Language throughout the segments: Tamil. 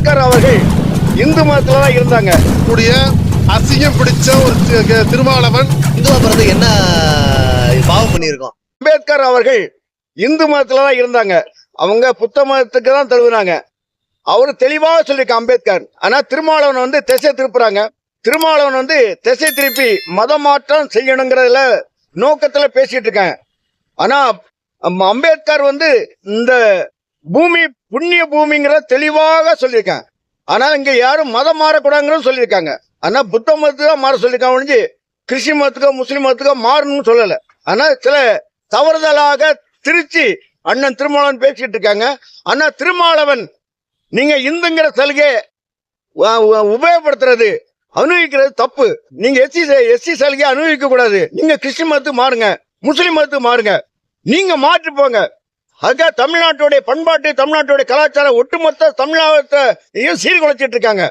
அம்பேத்கர் அவர்கள் இந்து மதத்துல தான் இருந்தாங்க. கூடிய அசிங்கம் பிடிச்ச ஒரு திருமாவளவன் இந்துவா பிறந்து என்ன பாவம் பண்ணியிருக்கோம்? அம்பேத்கர் அவர்கள் இந்து மதத்துல தான் இருந்தாங்க. அவங்க புத்த மதத்துக்கு தான் தழுவினாங்க. அவரு தெளிவாக சொல்லியிருக்க அம்பேத்கர். ஆனா திருமாவளவன் வந்து திசை திருப்புறாங்க. திருமாவளவன் வந்து திசை திருப்பி மத மாற்றம் செய்யணுங்கிறதுல நோக்கத்துல பேசிட்டு இருக்காங்க. ஆனா அம்பேத்கர் வந்து இந்த பூமி புண்ணிய பூமிங்கிறத தெளிவாக சொல்லியிருக்காங்க. ஆனா இங்க யாரும் மதம் மாறக்கூடாதுங்கிறது சொல்லியிருக்காங்க. ஆனா புத்த மதத்துக்கு தான் மாற சொல்லியிருக்காங்க ஒழிஞ்சு கிறிஸ்டின் மதத்துக்கோ முஸ்லிம் மதத்துக்கோ மாறணும்னு சொல்லல. ஆனா சில தவறுதலாக திருச்சி அண்ணன் திருமாவளவன் பேசிட்டு இருக்காங்க. ஆனா திருமாவளவன் நீங்க இந்துங்கிற சலுகை உபயோகப்படுத்துறது அனுபவிக்கிறது தப்பு. நீங்க எஸ்சி சலுகை அனுபவிக்க கூடாது. நீங்க கிறிஸ்டின் மதத்துக்கு மாறுங்க, முஸ்லிம் மதத்துக்கு மாறுங்க, நீங்க மாற்றி போங்க. அதுக்காக தமிழ்நாட்டுடைய பண்பாட்டு தமிழ்நாட்டுடைய கலாச்சாரம் ஒட்டுமொத்த தமிழ்நாட்டையும் சீர்குலைச்சிட்டு இருக்காங்க.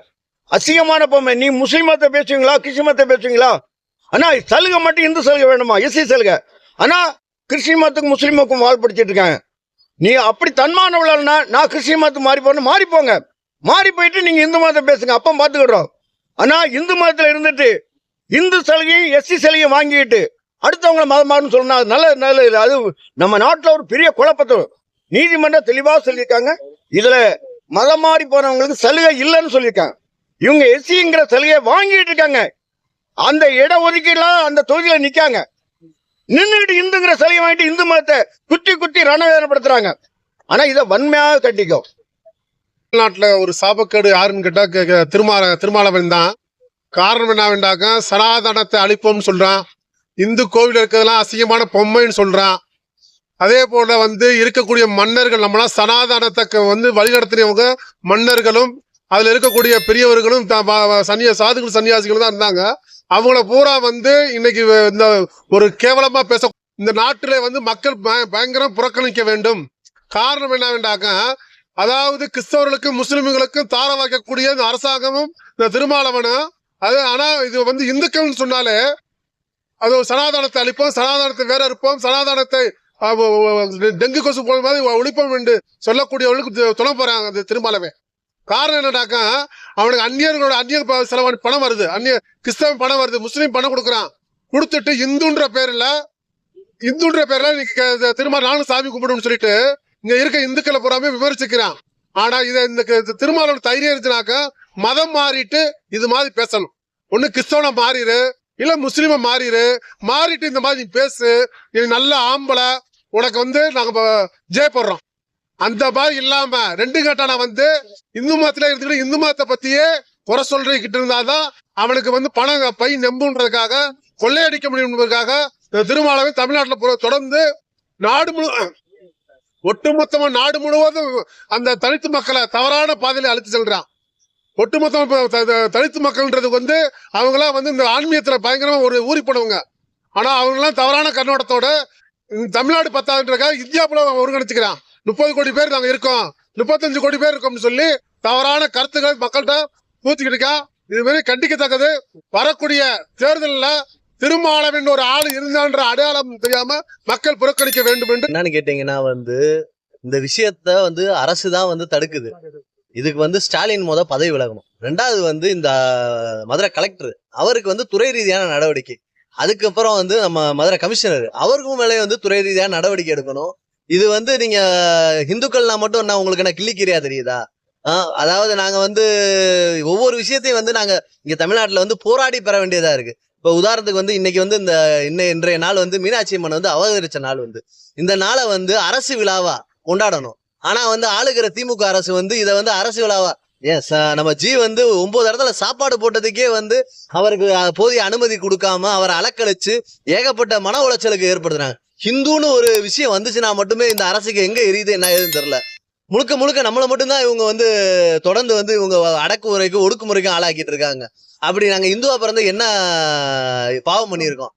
அசிங்கமான பொம்மை. நீ முஸ்லிம் மதத்தை பேசுவீங்களா, கிறிஸ்டின் மதத்தை பேசுவீங்களா? ஆனா சலுகை மட்டும் இந்து சலுகை வேணுமா, எஸ்சி சலுகை. ஆனா கிறிஸ்டின் மதத்துக்கும் முஸ்லிமுக்கும் வாழ்படுத்திட்டு இருக்காங்க. நீ அப்படி தன்மான உள்ளனா நான் கிறிஸ்டின் மதத்துக்கு மாறி போன மாறி போங்க, மாறி போயிட்டு நீங்க இந்து மதத்தை பேசுங்க, அப்ப பாத்துக்கிடுறோம். ஆனா இந்து மதத்துல இருந்துட்டு இந்து சலுகையும் எஸ்சி சலுகையும் வாங்கிட்டு அடுத்தவங்களை மதம் மாறுன்னு சொன்னா நல்ல அது நம்ம நாட்டுல ஒரு பெரிய குழப்பத்தை நீதிமன்றம் தெளிவாக சொல்லியிருக்காங்க. இதுல மதம் மாறி போனவங்களுக்கு சலுகை இல்லைன்னு சொல்லியிருக்காங்க. இவங்க எஸ்சிங்கிற சலுகையை வாங்கிட்டு இருக்காங்க. அந்த இட ஒதுக்கீடுலாம் அந்த தொகுதியில நிக்காங்க. நின்றுகிட்டு இந்துங்கிற சலுகை வாங்கிட்டு இந்து மதத்தை குத்தி ரணவேதனைப்படுத்துறாங்க. ஆனா இதை வன்மையாக கண்டிக்கும். தமிழ்நாட்டுல ஒரு சாபக்கேடு யாருன்னு கேட்டா திருமாவளவன் தான். காரணம் என்ன வேண்டாக்க சனாதனத்தை அழிப்போம்னு சொல்றான். இந்து கோவில் இருக்கிறதெல்லாம் அசிங்கமான பொம்மைன்னு சொல்றான். அதே போல வந்து இருக்கக்கூடிய மன்னர்கள் நம்மளாம் சனாதனத்தை வந்து வழிநடத்தினவங்க மன்னர்களும் அதுல இருக்கக்கூடிய பெரியவர்களும் சாதுகள் சன்னியாசிகளும் தான் இருந்தாங்க. அவங்கள பூரா வந்து இன்னைக்கு இந்த ஒரு கேவலமா பேச இந்த நாட்டில வந்து மக்கள் பயங்கரம் புறக்கணிக்க வேண்டும். காரணம் என்ன வேண்டாக்க அதாவது கிறிஸ்தவர்களுக்கும் முஸ்லிம்களுக்கும் தார வைக்கக்கூடிய இந்த அரசாங்கமும் இந்த திருமாவளவனும் அது. ஆனா இது வந்து இந்துக்கள் சொன்னாலே அது சனாதனத்தை அழிப்போம், சனாதனத்தை வேற இருப்போம், சனாதனத்தை டெங்கு கொசு போன மாதிரி ஒழிப்போம் என்று சொல்லக்கூடியவர்களுக்கு துணை போறாங்க அந்த திருமாவளவன். காரணம் என்னடாக்கா அவனுக்கு அந்நிய செலவான பணம் வருது, அந்நிய கிறிஸ்தவன் பணம் வருது, முஸ்லீம் பணம் கொடுக்குறான். கொடுத்துட்டு இந்துன்ற பேர்ல இன்னைக்கு திரும்ப நானும் சாமி கும்பிடுன்னு சொல்லிட்டு இங்க இருக்க இந்துக்களை பூராமே விமர்சிக்கிறான். ஆனா இதை இந்த திருமாவளவன் தைரியம் இருந்துச்சுனாக்கா மதம் மாறிட்டு இது மாதிரி பேசணும். ஒண்ணு கிறிஸ்தவனை மாறிடு, இல்ல முஸ்லீமை மாறிட்டு இந்த மாதிரி நீ பேசு, நீ நல்ல ஆம்பளை, உனக்கு வந்து நாங்க ஜெயப்படுறோம். அந்த மாதிரி இல்லாம ரெண்டு கட்டான வந்து இந்து மதத்துல இருந்துக்கிட்டு இந்து மதத்தை பத்தியே குறை சொல்றதுக்கிட்டு இருந்தாதான் அவனுக்கு வந்து பணம் பை நம்புன்றதுக்காக கொள்ளையடிக்க முடியும்ன்றதுக்காக திருமாவளவன் தமிழ்நாட்டுல தொடர்ந்து ஒட்டுமொத்தமா நாடு முழுவதும் அந்த தலித்து மக்களை தவறான பாதையில அழைத்து செல்றான். ஒட்டுமொத்தமா தலித்து மக்கள்ன்றது வந்து அவங்களாம் வந்து இந்த ஆன்மீகத்துல பயங்கரமா ஒரு ஊறி போனவங்க. ஆனா அவங்கெல்லாம் தவறான கண்ணோட்டத்தோட தமிழ்நாடு 10,000 இந்தியாவுல ஒருங்கிணைச்சுக்கிறான். 30 கோடி பேர் நாங்க இருக்கோம், 35 கோடி பேர் இருக்கோம்னு சொல்லி தவறான கருத்துக்கள் மக்கள்கிட்ட பூத்திக்கிட்டு இருக்கா. இது மாதிரி கண்டிக்கத்தக்கது. வரக்கூடிய தேர்தலில் திருமாவளவன் ஒரு ஆள் இருந்தான்ற அடையாளம் தெரியாம மக்கள் புறக்கணிக்க வேண்டும் என்று. என்னன்னு கேட்டீங்கன்னா வந்து இந்த விஷயத்த வந்து அரசு தான் வந்து தடுக்குது. இதுக்கு வந்து ஸ்டாலின் பதவி விலகணும். ரெண்டாவது வந்து இந்த மதுரை கலெக்டர் அவருக்கு வந்து துறை ரீதியான நடவடிக்கை. அதுக்கப்புறம் வந்து நம்ம மதுரை கமிஷனர் அவருக்கும் மேலே வந்து துறை ரீதியான நடவடிக்கை எடுக்கணும். இது வந்து நீங்க இந்துக்கள்னா மட்டும் என்ன உங்களுக்கு என்ன கிள்ளிக்கிறியா தெரியுதா? அதாவது நாங்க வந்து ஒவ்வொரு விஷயத்தையும் வந்து நாங்க இங்க தமிழ்நாட்டுல வந்து போராடி பெற வேண்டியதா இருக்கு. இப்ப உதாரணத்துக்கு வந்து இன்னைக்கு வந்து இன்றைய நாள் வந்து மீனாட்சி அம்மன் வந்து அவதரிச்ச நாள் வந்து இந்த நாளை வந்து அரசு விழாவா கொண்டாடணும். ஆனா வந்து ஆளுகிற திமுக அரசு வந்து இதை வந்து அரசு விழாவா நம்ம வந்து 9 இடத்துல சாப்பாடு போட்டதுக்கே வந்து அவருக்கு போதிய அனுமதி கொடுக்காம அவரை அலக்கழிச்சு ஏகப்பட்ட மன உளைச்சலுக்கு ஏற்படுத்துறாங்க. ஹிந்துன்னு ஒரு விஷயம் வந்துச்சுன்னா மட்டுமே இந்த அரசுக்கு எங்க எரியுது என்ன ஏதுன்னு தெரியல. முழுக்க நம்மளை மட்டும்தான் இவங்க வந்து தொடர்ந்து வந்து இவங்க அடக்குமுறைக்கும் ஒடுக்குமுறைக்கும் ஆளாக்கிட்டு இருக்காங்க. அப்படி நாங்க இந்துவா பிறந்து என்ன பாவம் பண்ணியிருக்கோம்?